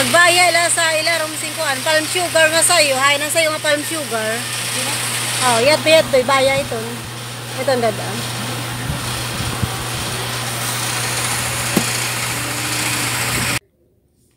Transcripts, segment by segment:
Pagbaya ila sa ila rom singkuan, palm sugar nga sayo, hay na sayo nga palm sugar. Oh, yat baya ito. Ito dada.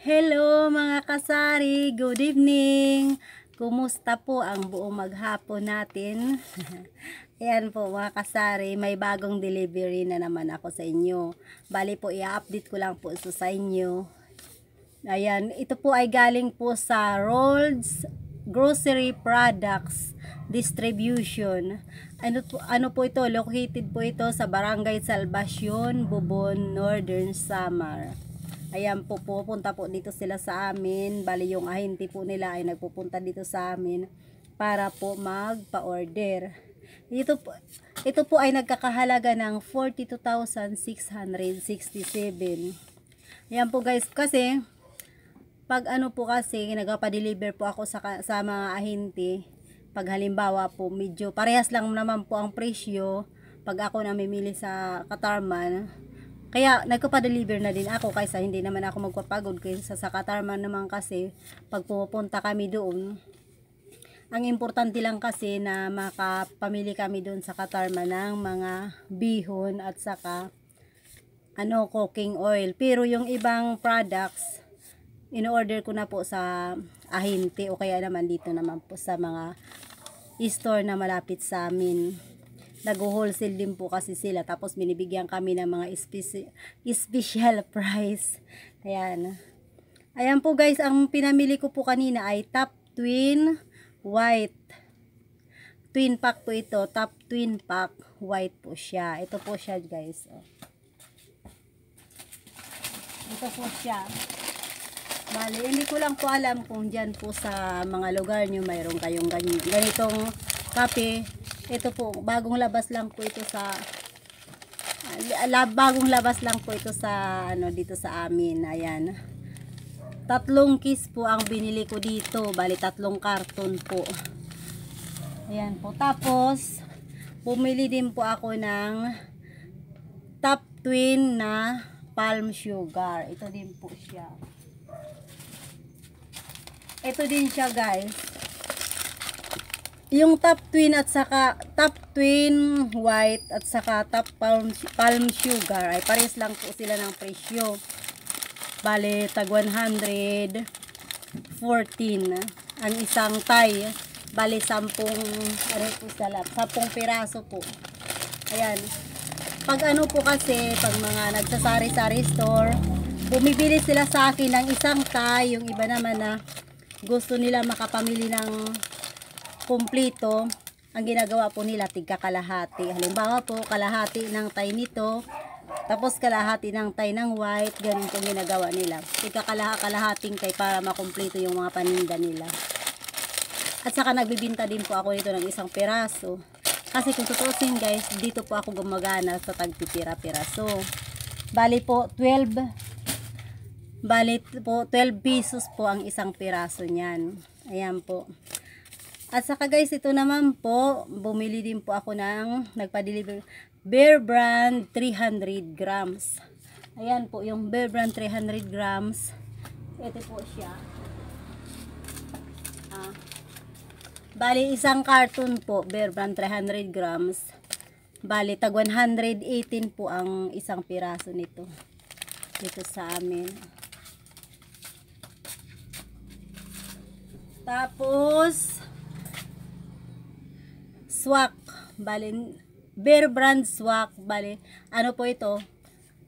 Hello mga kasari, good evening. Kumusta po ang buong maghapon natin? Ayan po mga kasari, may bagong delivery na naman ako sa inyo. Bali po, i-update ko lang po sa inyo. Ayan, ito po ay galing po sa Rolls Grocery Products Distribution. Ano po ito? Located po ito sa Barangay Salvacion, Bubon, Northern Samar. Ayan po, pupunta po dito sila sa amin. Bali yung ahente po nila ay nagpupunta dito sa amin para po magpa-order. Ito po ay nagkakahalaga ng 42,667. Ayan po guys, kasi pag ano po kasi nagpa-deliver po ako sa mga ahente, pag halimbawa po medyo parehas lang naman po ang presyo pag ako namimili sa Katarman, kaya nagpa-deliver na din ako kaysa hindi naman ako magpapagod kaysa sa Katarman naman. Kasi pag pupunta kami doon, ang importante lang kasi na makapamili kami doon sa Katarman ng mga bihon at saka cooking oil. Pero yung ibang products in-order ko na po sa ahente o kaya naman dito naman po sa mga store na malapit sa amin. Nag-wholesale din po kasi sila, tapos binibigyan kami ng mga special price. Ayan po guys, ang pinamili ko po kanina ay Top Twin White. Twin pack po ito, Top Twin Pack White po siya. Ito po siya guys. Ito po siya. Bali, hindi ko lang po alam kung dyan po sa mga lugar nyo mayroon kayong ganitong kape. Ito po, bagong labas lang po ito sa dito sa amin. Ayan. 3 case po ang binili ko dito. Bali, 3 karton po. Ayan po. Tapos, bumili din po ako ng Top Twin na palm sugar. Ito din po siya. Ito din siya guys. Yung Top Twin at saka Top Twin White at saka Top Palm Sugar ay pares lang po sila ng presyo. Bale, tag 114 ang isang tie. Bale, 10 piraso po. Ayan. Pag ano po kasi, pag mga nagsasari-sari store, bumibili sila sa akin ng isang tie. Yung iba naman na gusto nila makapamili ng kumplito, ang ginagawa po nila tigkakalahati. Halimbawa po, kalahati ng tie nito, tapos kalahati ng tie ng white, ganun po ginagawa nila. Tigkakalahating tie para makumplito yung mga paninda nila. At saka nagbibinta din po ako nito ng isang piraso. Kasi kung tutusin guys, dito po ako gumagana sa tagpipira-piraso. Bali po 12 pesos po ang isang piraso niyan. Ayan po. At saka guys, ito naman po, bumili din po ako ng nagpa-deliver Bear Brand 300 grams. Ayan po, yung Bear Brand 300 grams. Ito po siya. Bali, isang carton po, Bear Brand 300 grams. Bali, tag 118 po ang isang piraso nito. Dito sa amin. Tapos swak, bali Bear Brand swak, bali ano po ito,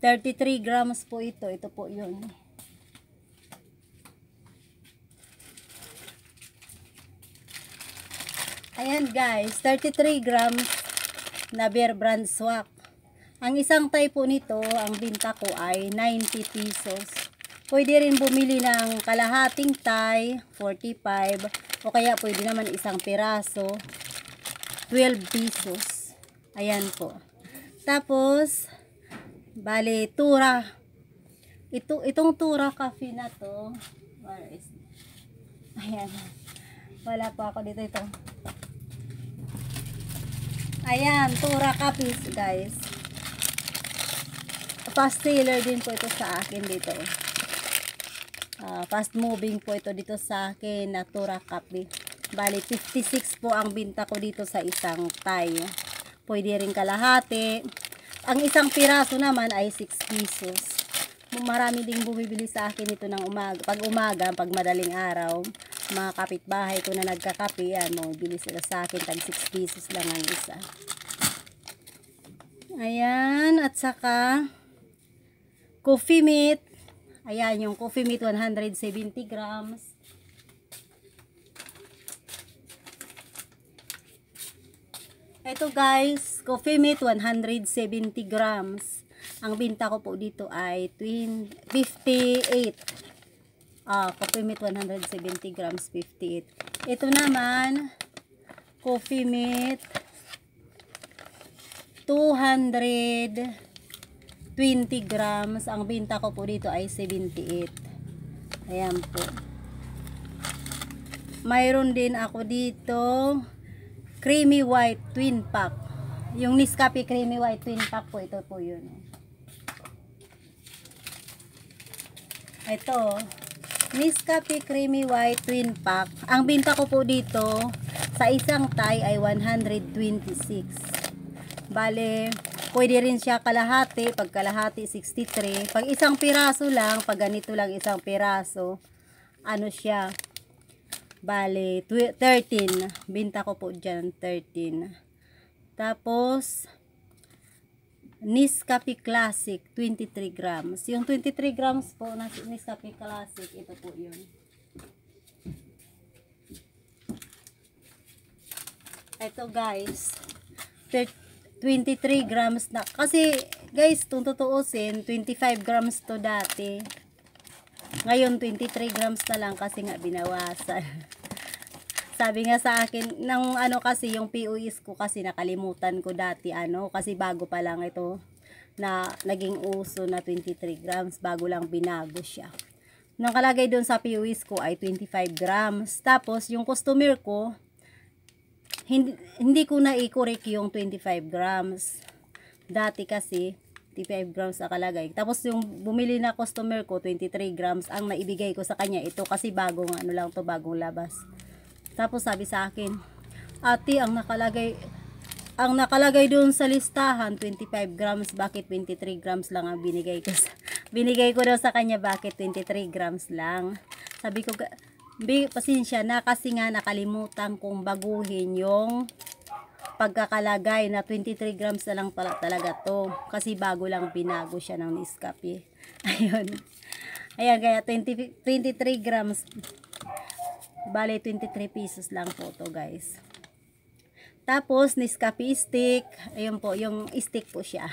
33 grams po ito. Ito po yun. Ayan guys, 33 grams na Bear Brand swak. Ang isang tie po nito, ang binta ko ay 90 pesos. Pwede rin bumili ng kalahating tie, 45. O kaya pwede naman isang piraso, 12 pesos. Ayan po. Tapos, bali, tura. Itong tura coffee na to. Where is it? Ayan. Wala pa ako dito ito. Ayan, tura coffee guys. Fast seller din po ito sa akin dito. Fast moving po ito dito sa akin, Natura Coffee. Bali, 56 po ang binta ko dito sa isang tie. Pwede rin kalahati. Ang isang piraso naman ay 6 pesos. Marami ding bumibili sa akin ito ng umaga. Pag madaling araw, mga kapitbahay ko na nagkakape, yan, bumibili sila sa akin, tag 6 pesos lang ang isa. Ayan, at saka coffee meat. Ayan, yung coffee meat 170 grams. Ito guys, coffee meat 170 grams. Ang binta ko po dito ay 58. Coffee meat 170 grams, 58. Ito naman, coffee meat 220 grams. Ang binta ko po dito ay 78. Ayan po. Mayroon din ako dito creamy white twin pack. Yung Nescafe creamy white twin pack po, ito po yun. Ito, Nescafe creamy white twin pack. Ang binta ko po dito sa isang tie ay 126. Bale, pwede rin siya kalahati. Pag kalahati 63. Pag isang piraso lang, pag ganito lang isang piraso, ano siya? Bale, 13. Binta ko po dyan, 13. Tapos, Nescafe Classic, 23 grams. Yung 23 grams po na Nescafe Classic, ito po yun. Ito guys, 23 grams na. Kasi guys, kung tutuusin, 25 grams to dati. Ngayon, 23 grams na lang kasi nga binawasan. Sabi nga sa akin, nang ano kasi, yung POS ko kasi nakalimutan ko dati, kasi bago pa lang ito na naging uso na 23 grams, bago lang binago siya. Nakalagay doon sa POS ko ay 25 grams. Tapos, yung customer ko, hindi ko na i-correct yung 25 grams. Dati kasi, 25 grams nakalagay. Tapos, yung bumili na customer ko, 23 grams ang naibigay ko sa kanya. Ito kasi bagong lang to, bagong labas. Tapos sabi sa akin, ate, ang nakalagay doon sa listahan 25 grams, bakit 23 grams lang ang binigay ko daw sa kanya, bakit 23 grams lang. Sabi ko, pasensya na kasi nga nakalimutan kong baguhin yung pagkakalagay na 23 grams na lang pala talaga to, kasi bago lang binago siya ng Nescafe. Ayun, kaya 23 grams, bale 23 pesos lang po to guys. Tapos Nescafe stick, ayun po, yung stick po siya.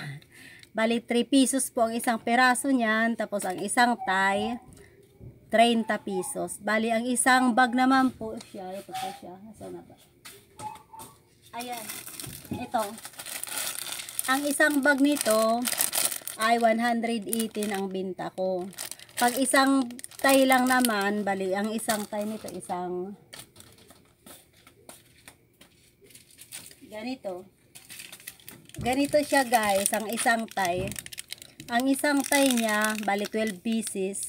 Bale 3 pesos po ang isang peraso niyan. Tapos ang isang tie 30 pesos. Bale ang isang bag naman po siya, ito po siya. Saan na ba? Ayan, ito. Ang isang bag nito ay 118 ang binta ko. Pag isang tie lang naman, bali, ang isang tie nito, isang ganito siya guys, ang isang tie. Ang isang tie niya, bali 12 pieces,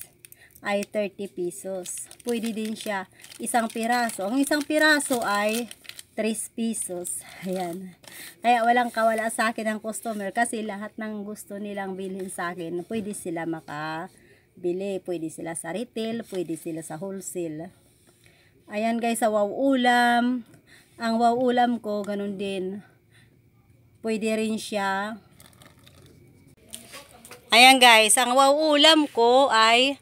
ay 30 pesos. Pwede din siya isang piraso. Ang isang piraso ay 3 pesos. Ayan. Kaya walang kawala sa akin ang customer kasi lahat ng gusto nilang bilhin sa akin, pwede sila makabili. Pwede sila sa retail, pwede sila sa wholesale. Ayan guys, sa wow ulam. Ang wow ulam ko, ganun din. Pwede rin siya. Ayan guys, ang wow ulam ko ay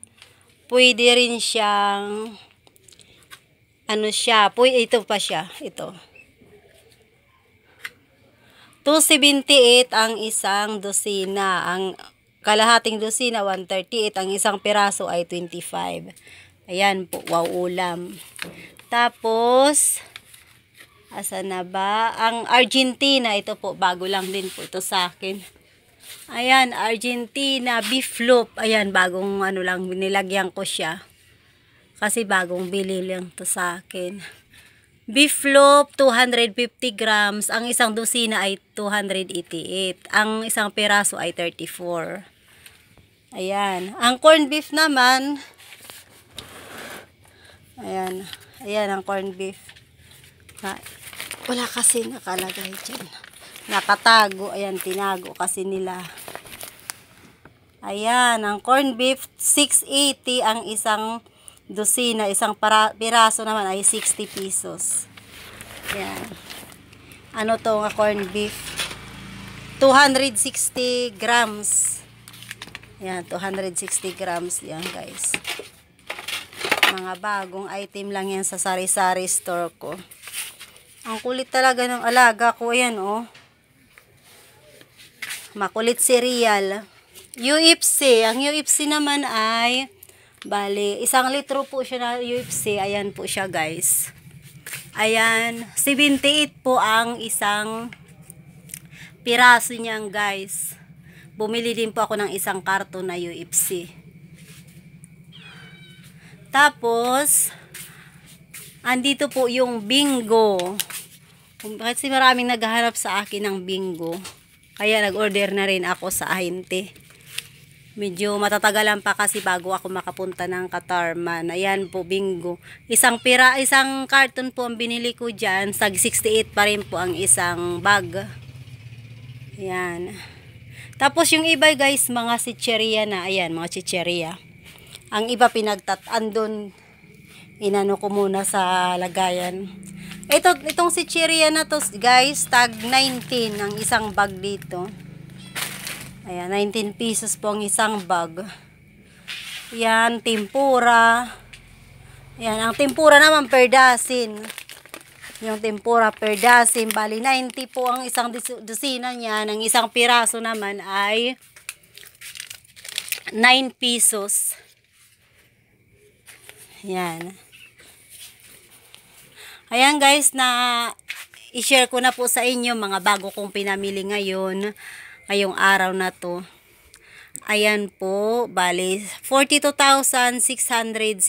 pwede rin siyang ito pa siya, ito. 278 ang isang dosina. Ang kalahating dosina 138, ang isang piraso ay 25. Ayan po, wow ulam. Tapos asan na ba? Ang Argentina, ito po, bago lang din po ito sa akin. Ayan, Argentina beef loaf. Ayan, bagong lang, nilagyan ko siya. Kasi bagong bili lang to sa akin. Beef loaf, 250 grams. Ang isang dosina ay 288. Ang isang peraso ay 34. Ayan. Ang corned beef naman, Ayan. Ayan ang corned beef. Wala kasi nakalagay dyan. Nakatago. Ayan, tinago kasi nila. Ayan, ang corned beef, 680 ang isang dosina. Isang piraso naman ay 60 pesos. Ayan. Ano to nga corned beef? 260 grams. Ayan, 260 grams. Yan, guys. Mga bagong item lang yan sa sari-sari store ko. Ang kulit talaga ng alaga ko. Ayan, oh. Makulit cereal. UFC. Ang UFC naman ay, bali, 1 litro po siya na UFC. Ayan po siya, guys. Ayan, 78 po ang isang piraso niyan, guys. Bumili din po ako ng isang karton na UFC. Tapos, andito po yung bingo. Kasi maraming naghahanap sa akin ng bingo. Kaya nag-order na rin ako sa ahente. Medyo matatagalan pa kasi bago ako makapunta ng Katarman. Ayan po, bingo. Isang karton po ang binili ko dyan. Tag 68 pa rin po ang isang bag. Ayan. Tapos yung iba, guys, mga chicheria na. Ayan, mga chicheria. Ang iba andun, inano ko muna sa lagayan. Itong chicheria na to, guys, tag 19 ang isang bag dito. Ayan, 19 pesos po ang isang bag. Yan, tempura. Yan, ang tempura naman per dozen. Yung tempura per dozen, bali 90 po ang isang dosina niya. Ang isang piraso naman ay 9 pesos. Yan. Ayan, guys, na i-share ko na po sa inyo mga bago kong pinamili ngayong araw na to. Ayan po, bali 42,667.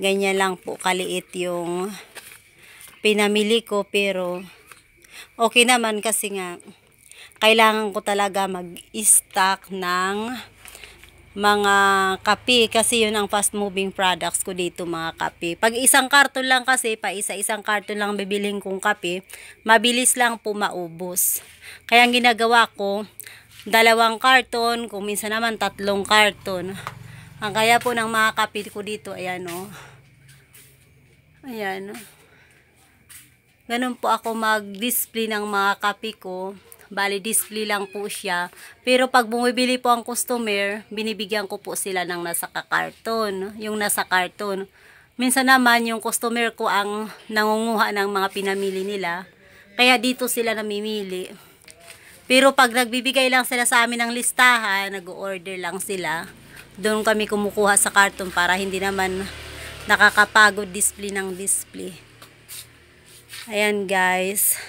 Ganyan lang po kaliit yung pinamili ko, pero okay naman kasi nga kailangan ko talaga mag-stock ng mga kape kasi yun ang fast moving products ko dito, mga kape. Pag isang karton lang kasi, isang karton lang bibiling kong kape, mabilis lang po maubos. Kaya ang ginagawa ko, 2 karton, kung minsan naman 3 karton. Ang kaya po ng mga kape ko dito, ayan o. Ayan. Ganun po ako mag-display ng mga kape ko. Bali, display lang po siya. Pero pag bumibili po ang customer, binibigyan ko po sila ng nasa karton. Yung nasa karton. Minsan naman, yung customer ko ang nangunguha ng mga pinamili nila. Kaya dito sila namimili. Pero pag nagbibigay lang sila sa amin ng listahan, nag-order lang sila. Doon kami kumukuha sa karton para hindi naman nakakapagod display ng display. Ayan, guys.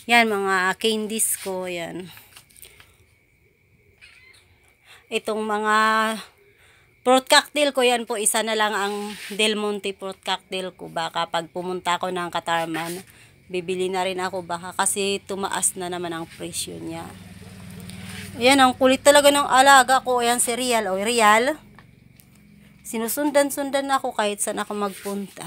Yan, mga candies ko. Yan. Itong mga fruit cocktail ko, yan po, isa na lang ang Del Monte fruit cocktail ko. Baka pag pumunta ako ng Katarman, bibili na rin ako baka kasi tumaas na naman ang presyo niya. Ayan, ang kulit talaga ng alaga ko. Ayan, si Real. O, Real. Sinusundan-sundan ako kahit saan ako magpunta.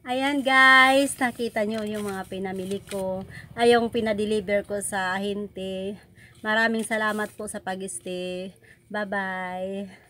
Ayan, guys, nakita nyo yung mga pinamili ko. Ay, yung pinadeliver ko sa ahente. Maraming salamat po sa pag-stay. Bye-bye.